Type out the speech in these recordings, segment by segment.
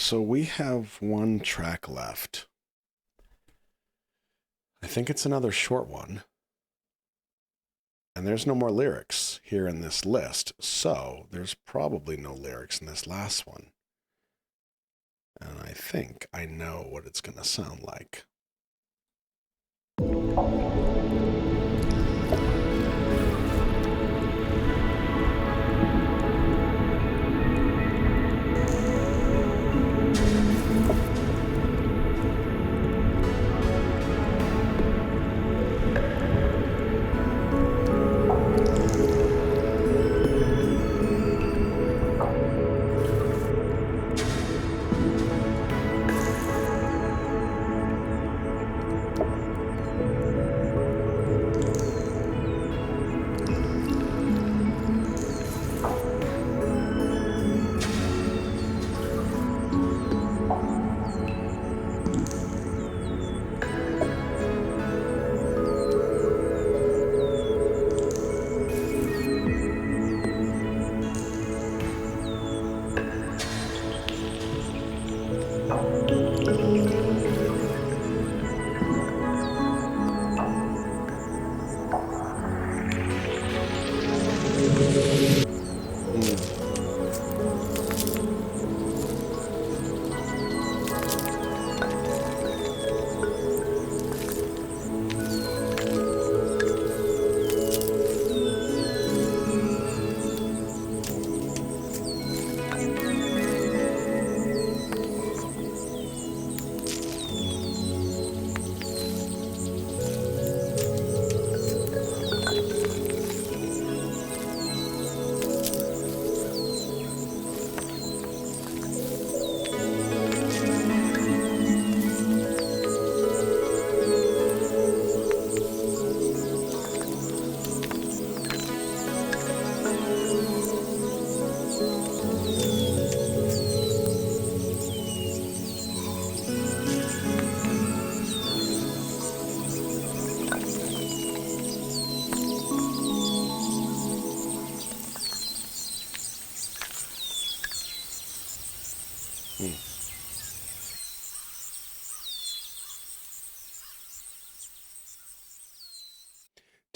So we have one track left. I think it's another short one. And there's no more lyrics here in this list, so there's probably no lyrics in this last one. And I think I know what it's going to sound like.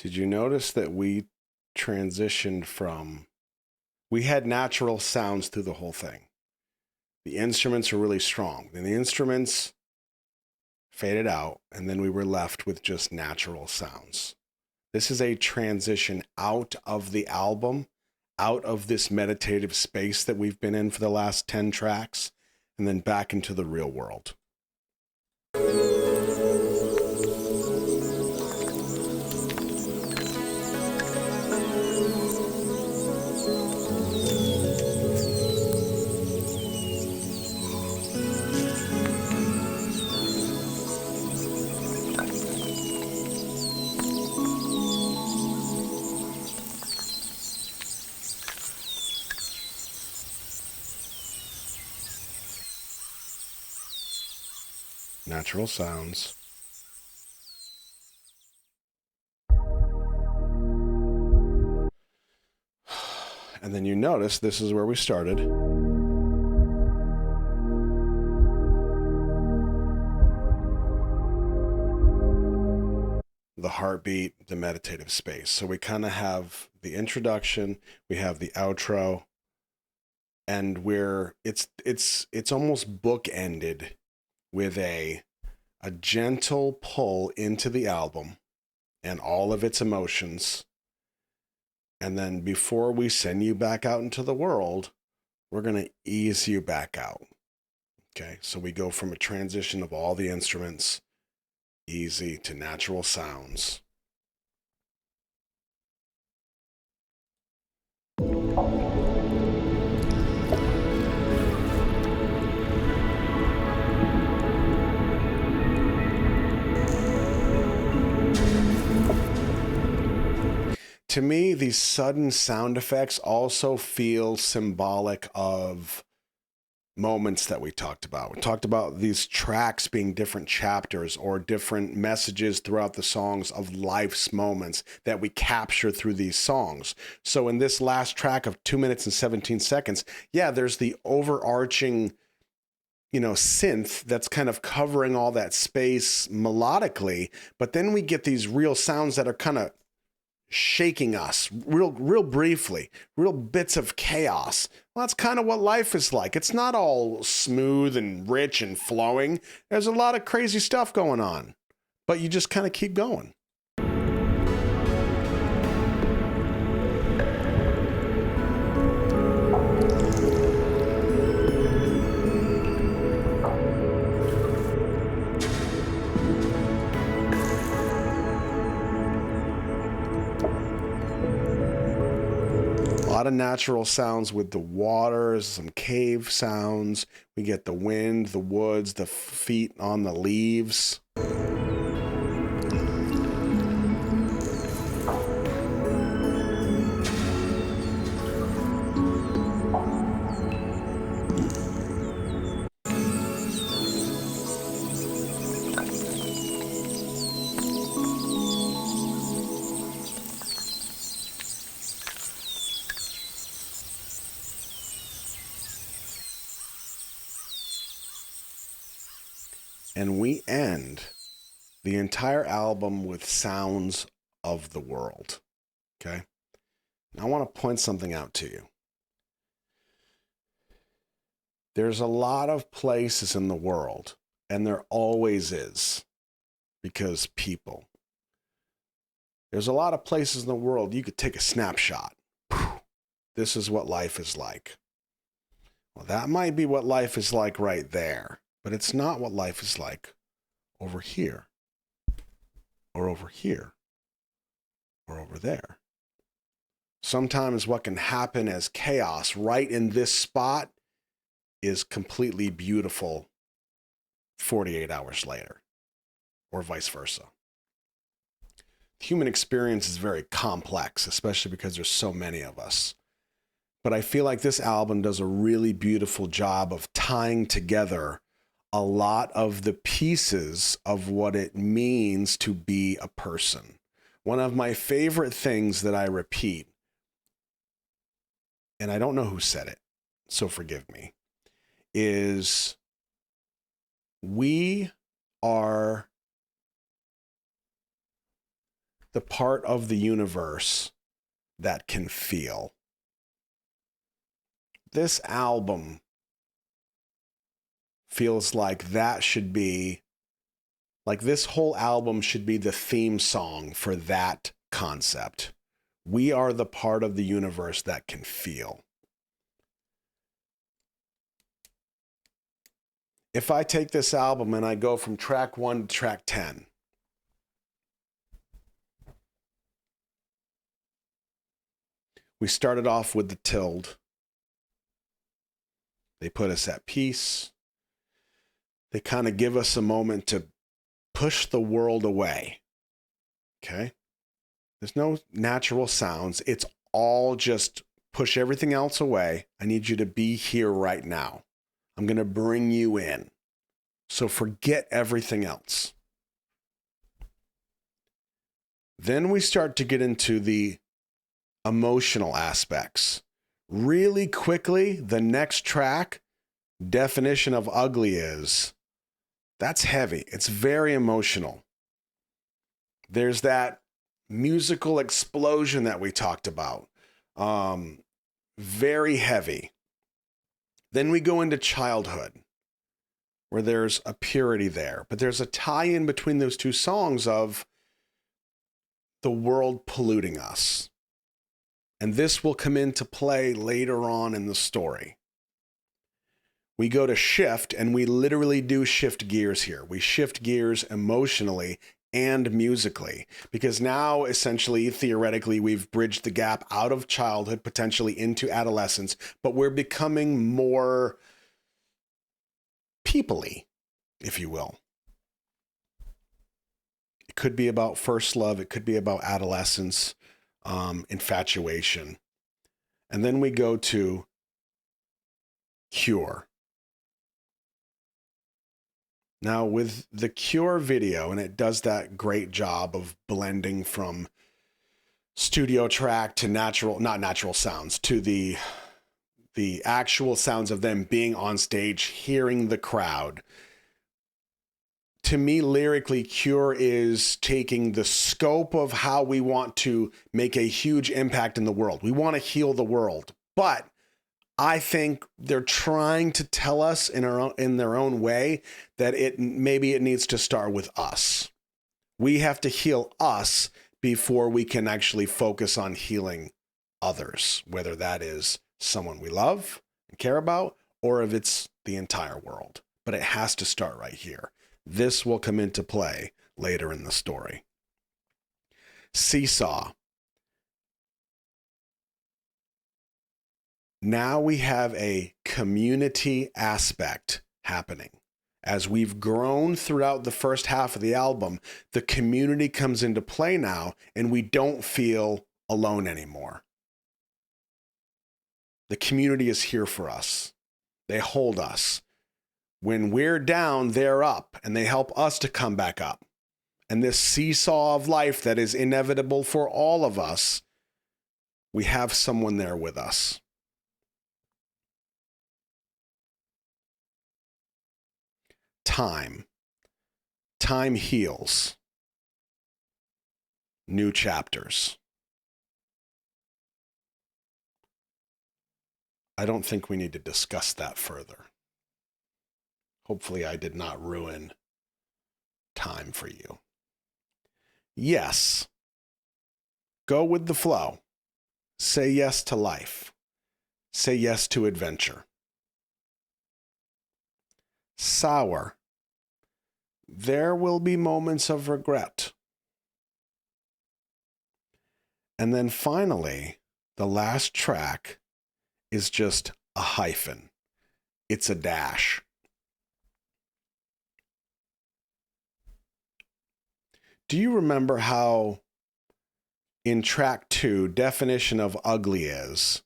Did you notice that we transitioned from, we had natural sounds through the whole thing. The instruments are really strong. Then the instruments faded out, and then we were left with just natural sounds. This is a transition out of the album, out of this meditative space that we've been in for the last 10 tracks, and then back into the real world. Natural sounds. And then you notice this is where we started. The heartbeat, the meditative space. So we kind of have the introduction, we have the outro, and it's almost bookended with a gentle pull into the album and all of its emotions. And then before we send you back out into the world, we're going to ease you back out. Okay, so we go from a transition of all the instruments, easy to natural sounds. To me, these sudden sound effects also feel symbolic of moments that we talked about. We talked about these tracks being different chapters or different messages throughout the songs of life's moments that we capture through these songs. So in this last track of 2 minutes and 17 seconds, yeah, there's the overarching synth that's kind of covering all that space melodically, but then we get these real sounds that are kind of shaking us real briefly, real bits of chaos. Well, that's kind of what life is like. It's not all smooth and rich and flowing. There's a lot of crazy stuff going on, but you just kind of keep going. A lot of natural sounds with the waters, some cave sounds. We get the wind, the woods, the feet on the leaves. And we end the entire album with sounds of the world. Okay? Now I want to point something out to you. There's a lot of places in the world, and there always is, because people. There's a lot of places in the world you could take a snapshot. This is what life is like. Well, that might be what life is like right there. But it's not what life is like over here, or over here, or over there. Sometimes what can happen as chaos right in this spot is completely beautiful 48 hours later, or vice versa. The human experience is very complex, especially because there's so many of us. But I feel like this album does a really beautiful job of tying together a lot of the pieces of what it means to be a person. One of my favorite things that I repeat, and I don't know who said it, so forgive me, is we are the part of the universe that can feel. This album feels like that should be, like this whole album should be the theme song for that concept. We are the part of the universe that can feel. If I take this album and I go from track 1 to track 10, we started off with the Tilled. They put us at peace. They kind of give us a moment to push the world away. Okay? There's no natural sounds. It's all just push everything else away. I need you to be here right now. I'm going to bring you in. So forget everything else. Then we start to get into the emotional aspects. Really quickly, the next track, Definition of Ugly, is that's heavy. It's very emotional. There's that musical explosion that we talked about. Very heavy. Then we go into Childhood, where there's a purity there. But there's a tie-in between those two songs of the world polluting us. And this will come into play later on in the story. We go to Shift, and we literally do shift gears here. We shift gears emotionally and musically, because now essentially, theoretically, we've bridged the gap out of childhood, potentially into adolescence, but we're becoming more people-y, if you will. It could be about first love. It could be about adolescence, infatuation. And then we go to Cure. Now, with the Cure video, and it does that great job of blending from studio track to not natural sounds, to the the actual sounds of them being on stage, hearing the crowd. To me, lyrically, Cure is taking the scope of how we want to make a huge impact in the world. We want to heal the world, but I think they're trying to tell us in their own way that maybe it needs to start with us. We have to heal us before we can actually focus on healing others, whether that is someone we love and care about, or if it's the entire world. But it has to start right here. This will come into play later in the story. Seesaw. Now we have a community aspect happening. As we've grown throughout the first half of the album, the community comes into play now, and we don't feel alone anymore. The community is here for us. They hold us. When we're down, they're up, and they help us to come back up. And this seesaw of life that is inevitable for all of us, we have someone there with us. Time. Time heals. New chapters. I don't think we need to discuss that further. Hopefully I did not ruin time for you. Yes. Go with the flow. Say yes to life. Say yes to adventure. Sour. There will be moments of regret. And then finally, the last track is just a hyphen. It's a dash. Do you remember how in track 2, definition of ugly is?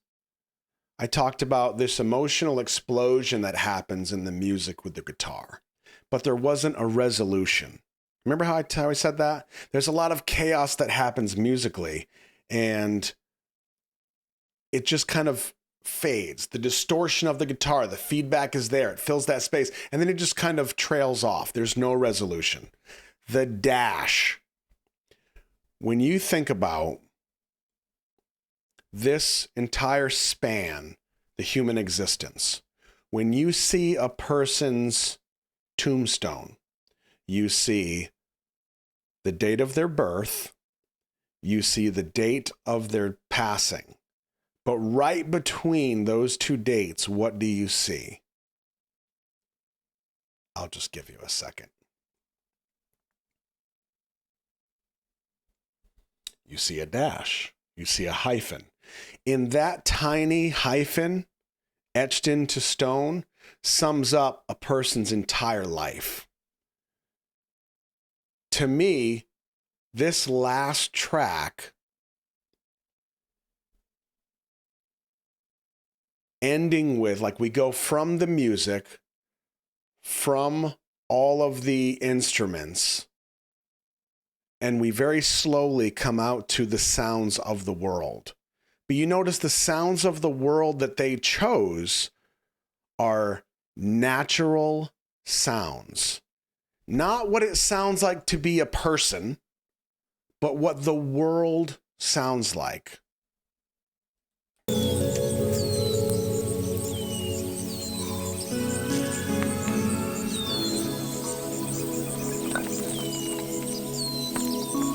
I talked about this emotional explosion that happens in the music with the guitar, but there wasn't a resolution. Remember how I said that? There's a lot of chaos that happens musically, and it just kind of fades. The distortion of the guitar, the feedback is there. It fills that space, and then it just kind of trails off. There's no resolution. The dash. When you think about this entire span, the human existence, when you see a person's tombstone, you see the date of their birth, you see the date of their passing. But right between those two dates, what do you see? I'll just give you a second. You see a dash. You see a hyphen. In that tiny hyphen, etched into stone, sums up a person's entire life. To me, this last track, ending with, like, we go from the music, from all of the instruments, and we very slowly come out to the sounds of the world. But you notice the sounds of the world that they chose are natural sounds. Not what it sounds like to be a person, but what the world sounds like.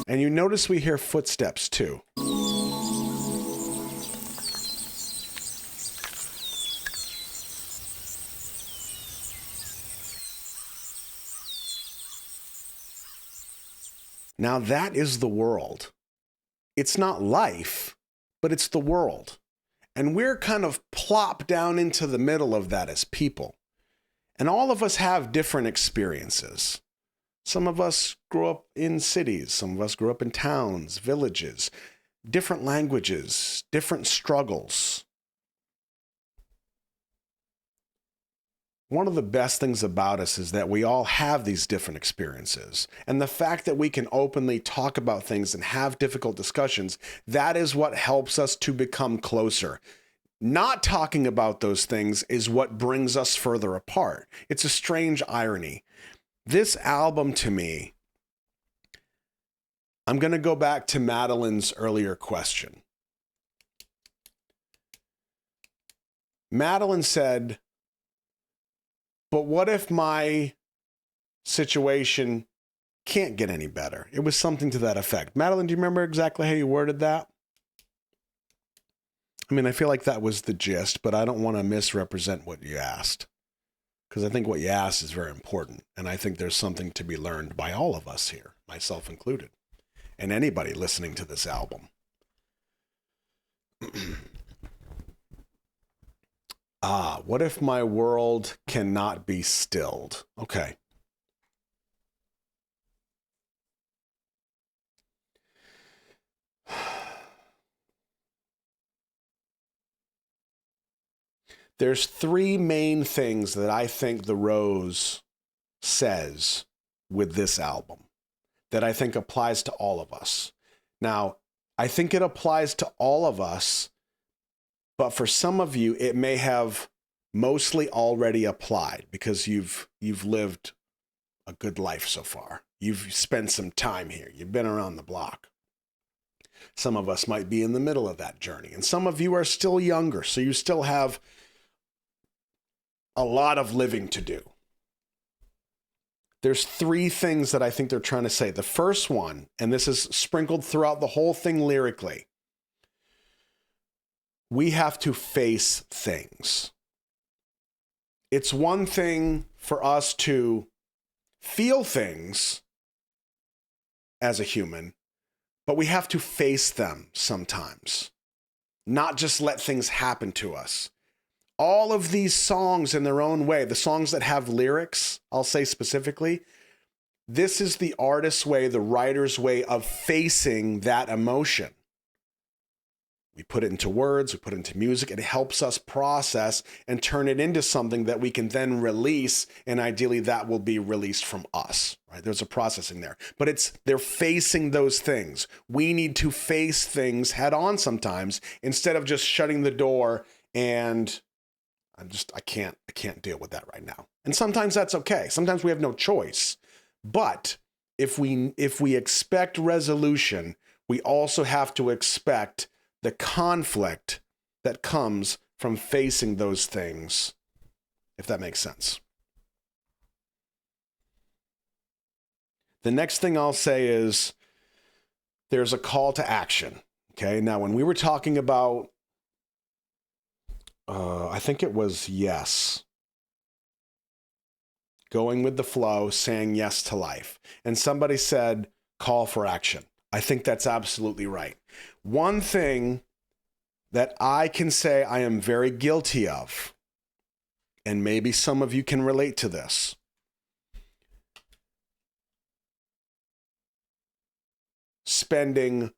And you notice we hear footsteps too. Now that is the world. It's not life, but it's the world. And we're kind of plopped down into the middle of that as people. And all of us have different experiences. Some of us grew up in cities. Some of us grew up in towns, villages, different languages, different struggles. One of the best things about us is that we all have these different experiences. And the fact that we can openly talk about things and have difficult discussions, that is what helps us to become closer. Not talking about those things is what brings us further apart. It's a strange irony. This album, to me, I'm going to go back to Madeline's earlier question. Madeline said, but what if my situation can't get any better? It was something to that effect. Madeline, do you remember exactly how you worded that? I mean, I feel like that was the gist, but I don't want to misrepresent what you asked, because I think what you asked is very important. And I think there's something to be learned by all of us here, myself included, and anybody listening to this album. What if my world cannot be stilled? Okay. There's three main things that I think the Rose says with this album that I think applies to all of us. Now, I think it applies to all of us, but for some of you, it may have mostly already applied because you've lived a good life so far. You've spent some time here. You've been around the block. Some of us might be in the middle of that journey, and some of you are still younger, so you still have a lot of living to do. There's three things that I think they're trying to say. The first one, and this is sprinkled throughout the whole thing lyrically, we have to face things. It's one thing for us to feel things as a human, but we have to face them sometimes, not just let things happen to us. All of these songs in their own way, the songs that have lyrics, I'll say specifically, this is the artist's way, the writer's way of facing that emotion. We put it into words, we put it into music, it helps us process and turn it into something that we can then release, and ideally that will be released from us, right? There's a processing there. But they're facing those things. We need to face things head on sometimes instead of just shutting the door and I can't deal with that right now. And sometimes that's okay. Sometimes we have no choice. But if we expect resolution, we also have to expect the conflict that comes from facing those things, if that makes sense. The next thing I'll say is there's a call to action. Okay. Now, when we were talking about I think it was yes. Going with the flow, saying yes to life. And somebody said, call for action. I think that's absolutely right. One thing that I can say I am very guilty of, and maybe some of you can relate to this. Spending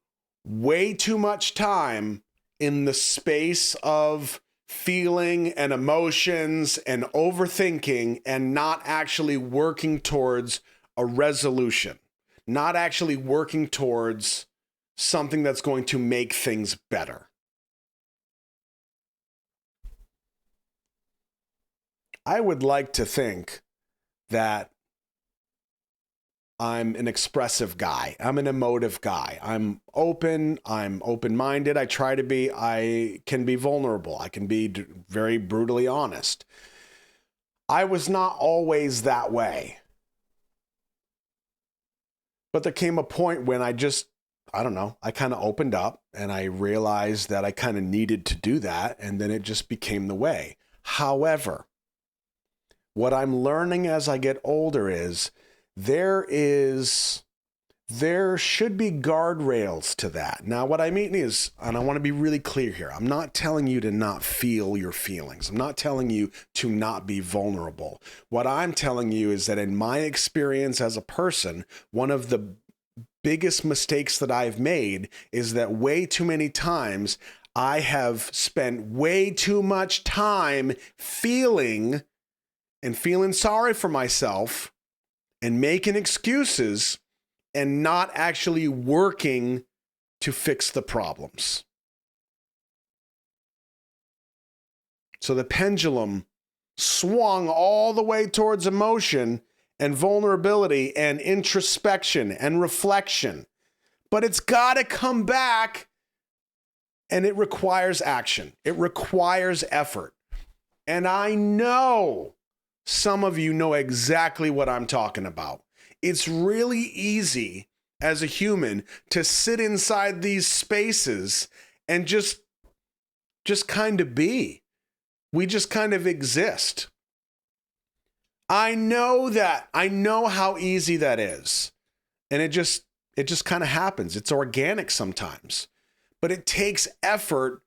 way too much time in the space of feeling and emotions and overthinking and not actually working towards a resolution, not actually working towards something that's going to make things better. I would like to think that I'm an expressive guy. I'm an emotive guy. I'm open-minded. I try to be. I can be vulnerable. I can be very brutally honest. I was not always that way. But there came a point when I kind of opened up and I realized that I kind of needed to do that. And then it just became the way. However, what I'm learning as I get older is there should be guardrails to that. Now, what I mean is, and I want to be really clear here, I'm not telling you to not feel your feelings. I'm not telling you to not be vulnerable. What I'm telling you is that in my experience as a person, one of the biggest mistakes that I've made is that way too many times I have spent way too much time feeling sorry for myself and making excuses and not actually working to fix the problems. So the pendulum swung all the way towards emotion and vulnerability and introspection and reflection. But it's got to come back, and it requires action. It requires effort. And I know some of you know exactly what I'm talking about. It's really easy as a human to sit inside these spaces and just kind of be. We just kind of exist. I know that. I know how easy that is. And it just kind of happens. It's organic sometimes. But it takes effort.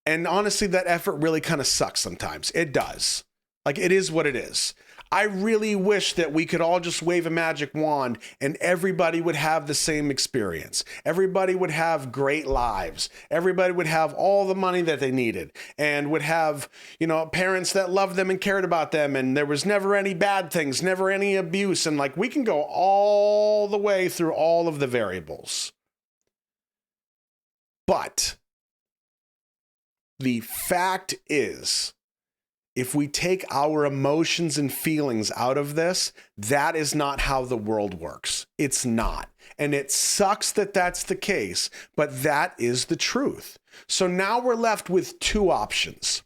And honestly, that effort really kind of sucks sometimes. It does. Like, it is what it is. I really wish that we could all just wave a magic wand and everybody would have the same experience. Everybody would have great lives. Everybody would have all the money that they needed and would have, parents that loved them and cared about them. And there was never any bad things, never any abuse. And like, we can go all the way through all of the variables. But the fact is, if we take our emotions and feelings out of this, that is not how the world works. It's not. And it sucks that that's the case, but that is the truth. So now we're left with two options.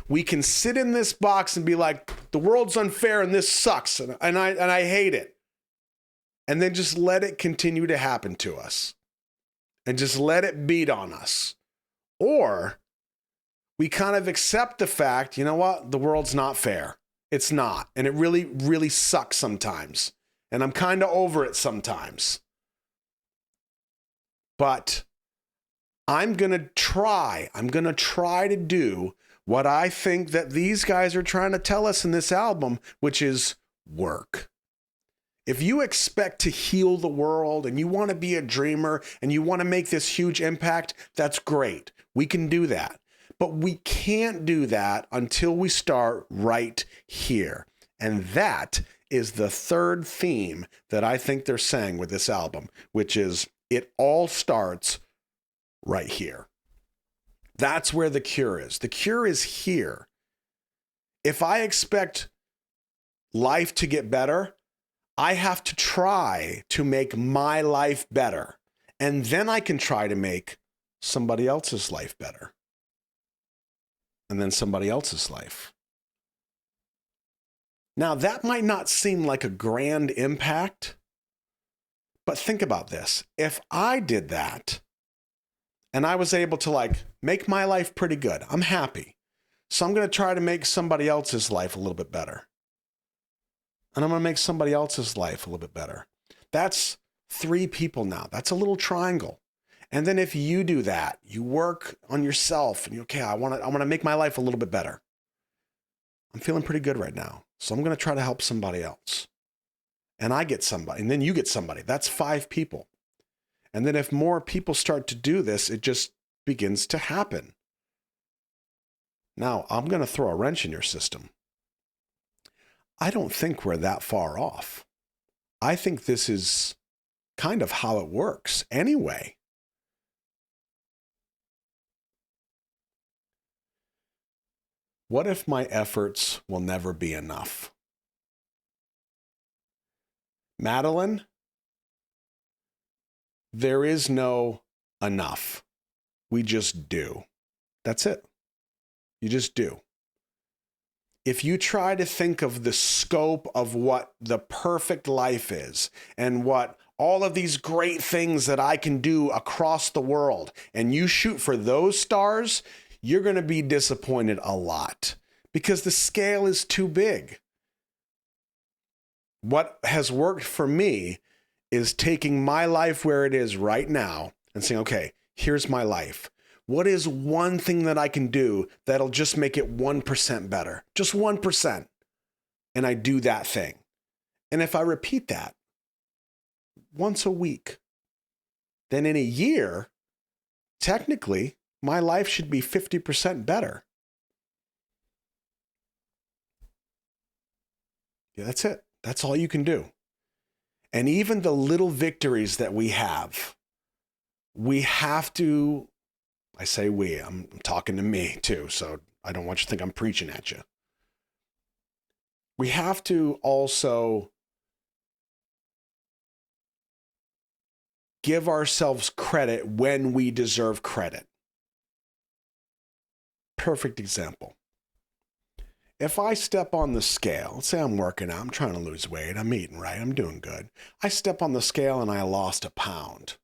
We can sit in this box and be like, the world's unfair and this sucks and I hate it. And then just let it continue to happen to us. And just let it beat on us. Or we kind of accept the fact, you know what? The world's not fair. It's not. And it really, really sucks sometimes. And I'm kind of over it sometimes. But I'm going to try to do what I think that these guys are trying to tell us in this album, which is work. If you expect to heal the world and you want to be a dreamer and you want to make this huge impact, that's great. We can do that. But we can't do that until we start right here. And that is the third theme that I think they're saying with this album, which is it all starts right here. That's where the cure is. The cure is here. If I expect life to get better, I have to try to make my life better. And then I can try to make somebody else's life better. And then somebody else's life. Now, that might not seem like a grand impact, but think about this. If I did that and I was able to make my life pretty good, I'm happy. So I'm going to try to make somebody else's life a little bit better. And I'm going to make somebody else's life a little bit better. That's 3 people now. That's a little triangle. And then if you do that, you work on yourself and I want to make my life a little bit better. I'm feeling pretty good right now. So I'm going to try to help somebody else. And I get somebody, and then you get somebody. That's 5 people. And then if more people start to do this, it just begins to happen. Now, I'm going to throw a wrench in your system. I don't think we're that far off. I think this is kind of how it works anyway. What if my efforts will never be enough? Madeline, there is no enough. We just do. That's it. You just do. If you try to think of the scope of what the perfect life is and what all of these great things that I can do across the world, and you shoot for those stars, you're going to be disappointed a lot because the scale is too big. What has worked for me is taking my life where it is right now and saying, okay, here's my life. What is one thing that I can do that'll just make it 1% better? Just 1%. And I do that thing. And if I repeat that once a week, then in a year, technically, my life should be 50% better. Yeah, that's it. That's all you can do. And even the little victories that we have to, I say we, I'm talking to me too, so I don't want you to think I'm preaching at you. We have to also give ourselves credit when we deserve credit. Perfect example. If I step on the scale, let's say I'm working out, I'm trying to lose weight, I'm eating right, I'm doing good. I step on the scale and I lost a pound.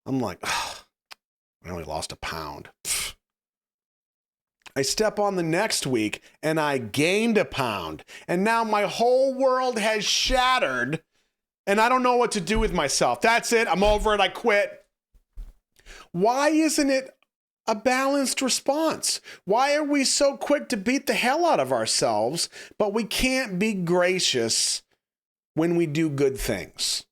I'm like, I only lost a pound. I step on the next week and I gained a pound. And now my whole world has shattered and I don't know what to do with myself. That's it. I'm over it. I quit. Why isn't it a balanced response? Why are we so quick to beat the hell out of ourselves, but we can't be gracious when we do good things?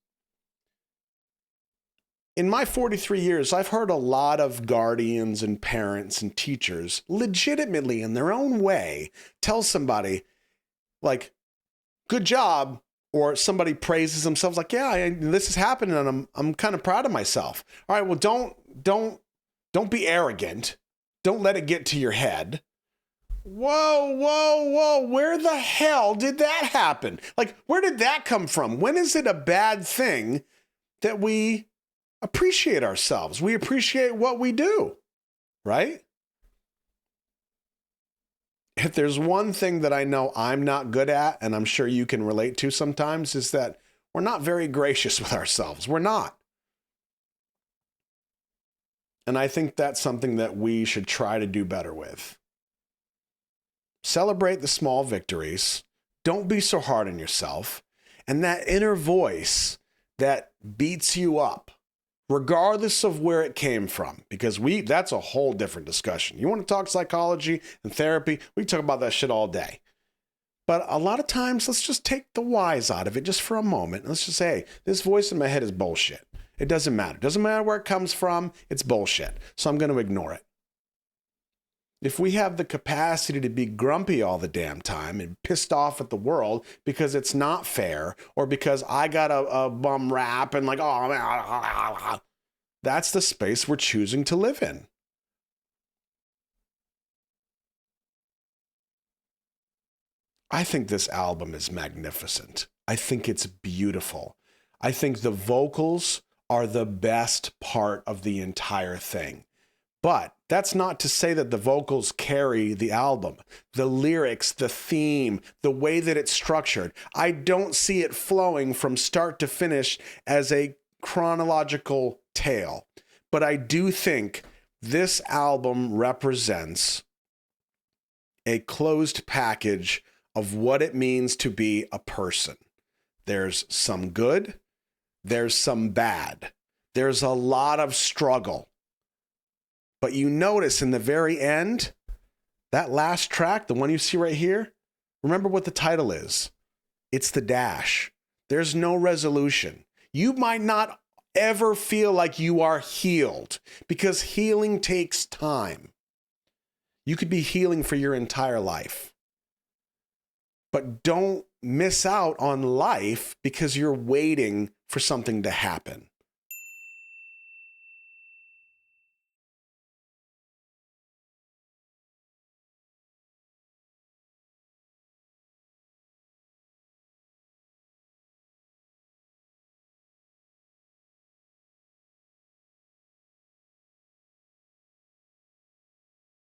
In my 43 years, I've heard a lot of guardians and parents and teachers legitimately in their own way tell somebody like, good job, or somebody praises themselves like, yeah, this is happening and I'm kind of proud of myself. All right, well, don't be arrogant. Don't let it get to your head. Whoa. Where the hell did that happen? Like, where did that come from? When is it a bad thing that we appreciate ourselves? We appreciate what we do, right? If there's one thing that I know I'm not good at, and I'm sure you can relate to sometimes, is that we're not very gracious with ourselves. We're not. And I think that's something that we should try to do better with. Celebrate the small victories. Don't be so hard on yourself. And that inner voice that beats you up, regardless of where it came from, because that's a whole different discussion. You want to talk psychology and therapy? We talk about that shit all day. But a lot of times, let's just take the whys out of it just for a moment. Let's just say, hey, this voice in my head is bullshit. It doesn't matter. It doesn't matter where it comes from. It's bullshit. So I'm going to ignore it. If we have the capacity to be grumpy all the damn time and pissed off at the world because it's not fair or because I got a bum rap and like, oh, that's the space we're choosing to live in. I think this album is magnificent. I think it's beautiful. I think the vocals are the best part of the entire thing. But that's not to say that the vocals carry the album. The lyrics, the theme, the way that it's structured, I don't see it flowing from start to finish as a chronological tale. But I do think this album represents a closed package of what it means to be a person. There's some good, there's some bad, there's a lot of struggle. But you notice in the very end, that last track, the one you see right here, remember what the title is. It's the dash. There's no resolution. You might not ever feel like you are healed because healing takes time. You could be healing for your entire life. But don't miss out on life because you're waiting for something to happen.